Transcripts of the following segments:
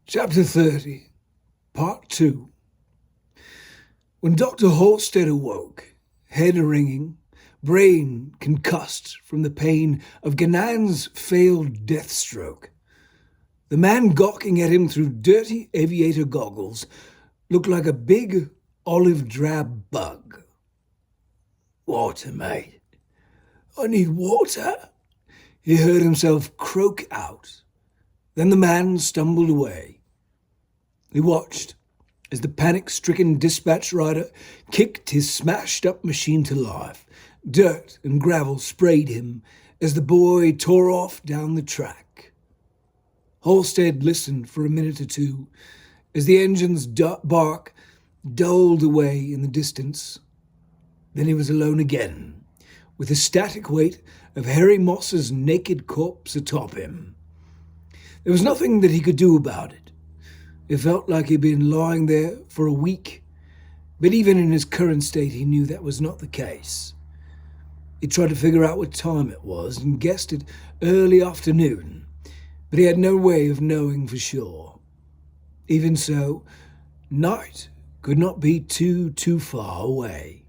Chapter 30, Part 2. When Dr. Halstead awoke, head ringing, brain concussed from the pain of Ganan's failed death stroke, the man gawking at him through dirty aviator goggles looked like a big olive-drab bug. "Water, mate. I need water," he heard himself croak out. Then the man stumbled away. He watched as the panic-stricken dispatch rider kicked his smashed-up machine to life. Dirt and gravel sprayed him as the boy tore off down the track. Halstead listened for a minute or two as the engine's bark dulled away in the distance. Then he was alone again, with the static weight of Harry Moss's naked corpse atop him. There was nothing that he could do about it. It felt like he'd been lying there for a week, but even in his current state he knew that was not the case. He tried to figure out what time it was and guessed it early afternoon, but he had no way of knowing for sure. Even so, night could not be too far away.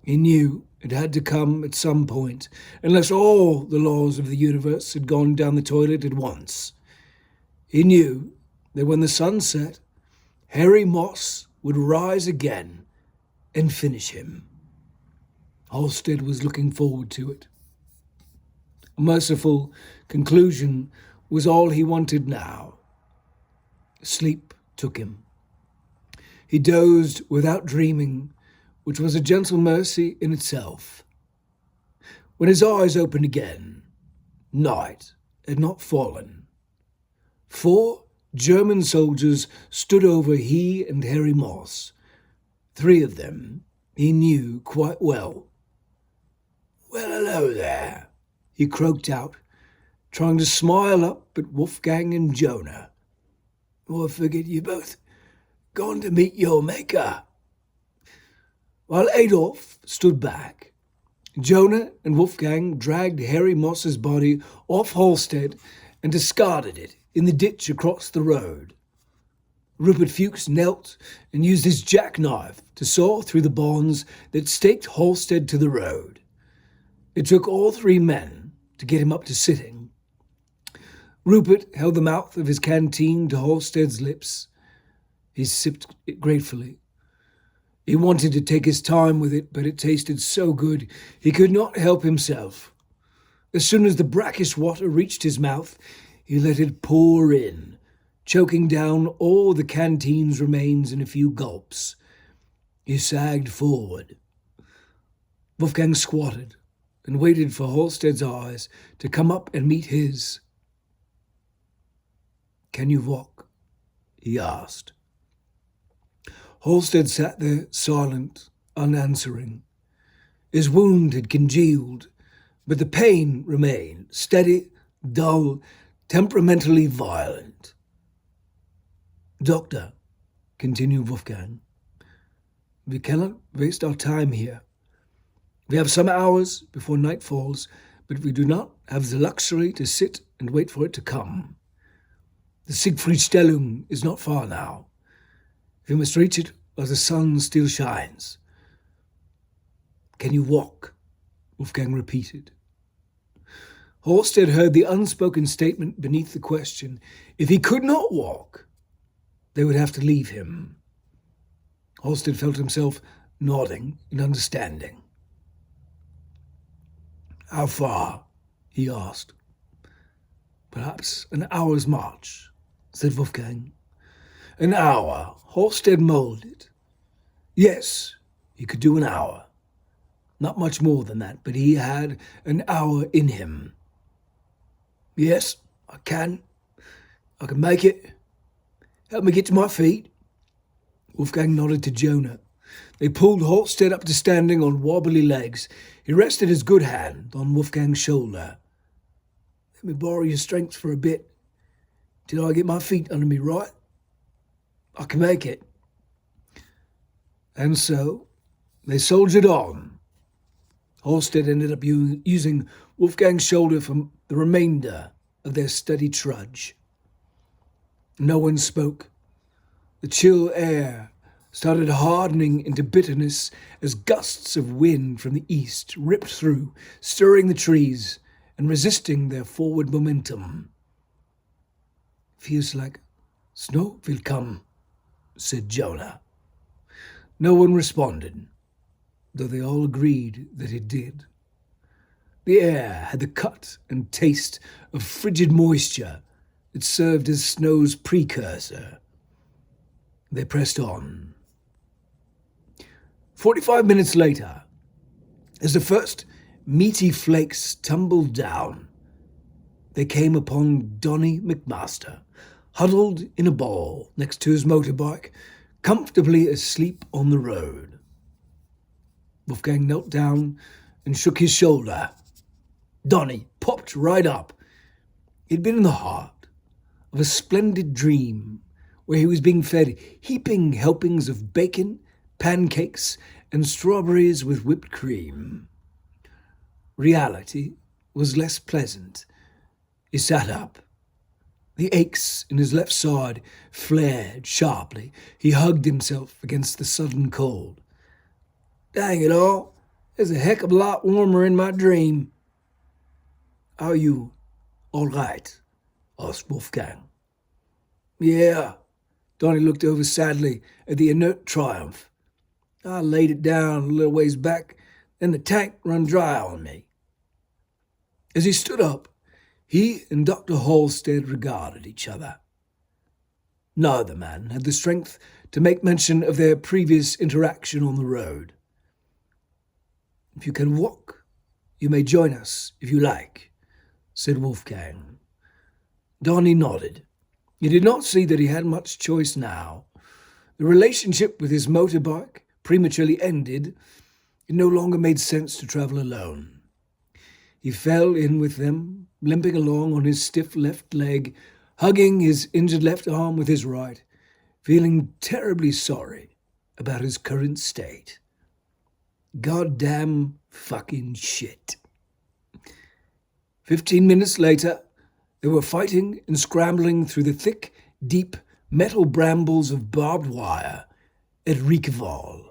He knew it had to come at some point, unless all the laws of the universe had gone down the toilet at once. He knew that when the sun set, Harry Moss would rise again and finish him. Halstead was looking forward to it. A merciful conclusion was all he wanted now. Sleep took him. He dozed without dreaming, which was a gentle mercy in itself. When his eyes opened again, night had not fallen. 4 German soldiers stood over he and Harry Moss. 3 of them he knew quite well. "Well, hello there," he croaked out, trying to smile up at Wolfgang and Jonah. "I figured you both gone to meet your maker." While Adolf stood back, Jonah and Wolfgang dragged Harry Moss's body off Halstead and discarded it in the ditch across the road. Rupert Fuchs knelt and used his jackknife to saw through the bonds that staked Halstead to the road. It took all 3 men to get him up to sitting. Rupert held the mouth of his canteen to Halstead's lips. He sipped it gratefully. He wanted to take his time with it, but it tasted so good he could not help himself. As soon as the brackish water reached his mouth, he let it pour in, choking down all the canteen's remains in a few gulps. He sagged forward. Wolfgang squatted and waited for Halstead's eyes to come up and meet his. "Can you walk?" he asked. Halstead sat there, silent, unanswering. His wound had congealed, but the pain remained, steady, dull, temperamentally violent. "Doctor," continued Wolfgang, "we cannot waste our time here. We have some hours before night falls, but we do not have the luxury to sit and wait for it to come. The Siegfriedstellung is not far now. We must reach it while the sun still shines." "Can you walk?" Wolfgang repeated. Halstead heard the unspoken statement beneath the question. If he could not walk, they would have to leave him. Halstead felt himself nodding in understanding. "How far?" he asked. "Perhaps an hour's march," said Wolfgang. "An hour," Halstead molded. Yes, he could do an hour. Not much more than that, but he had an hour in him. "Yes, I can. I can make it. Help me get to my feet." Wolfgang nodded to Jonah. They pulled Halstead up to standing on wobbly legs. He rested his good hand on Wolfgang's shoulder. "Let me borrow your strength for a bit, till I get my feet under me, right? I can make it." And so they soldiered on. Halstead ended up using Wolfgang's shoulder for the remainder of their steady trudge. No one spoke. The chill air started hardening into bitterness as gusts of wind from the east ripped through, stirring the trees and resisting their forward momentum. "Feels like snow will come," said Jonah. No one responded, though they all agreed that it did. The air had the cut and taste of frigid moisture that served as snow's precursor. They pressed on. 45 minutes later, as the first meaty flakes tumbled down, they came upon Donny McMaster, huddled in a ball next to his motorbike, comfortably asleep on the road. Wolfgang knelt down and shook his shoulder. Donny popped right up. He'd been in the heart of a splendid dream where he was being fed heaping helpings of bacon, pancakes, and strawberries with whipped cream. Reality was less pleasant. He sat up. The aches in his left side flared sharply. He hugged himself against the sudden cold. "Dang it all, it's a heck of a lot warmer in my dream." "Are you all right?" asked Wolfgang. "Yeah." Donny looked over sadly at the inert Triumph. "I laid it down a little ways back, then the tank run dry on me." As he stood up, he and Dr. Halstead regarded each other. Neither man had the strength to make mention of their previous interaction on the road. "If you can walk, you may join us if you like," said Wolfgang. Donny nodded. He did not see that he had much choice now. The relationship with his motorbike prematurely ended. It no longer made sense to travel alone. He fell in with them, limping along on his stiff left leg, hugging his injured left arm with his right, feeling terribly sorry about his current state. Goddamn fucking shit. 15 minutes later, they were fighting and scrambling through the thick, deep metal brambles of barbed wire at Riekeval.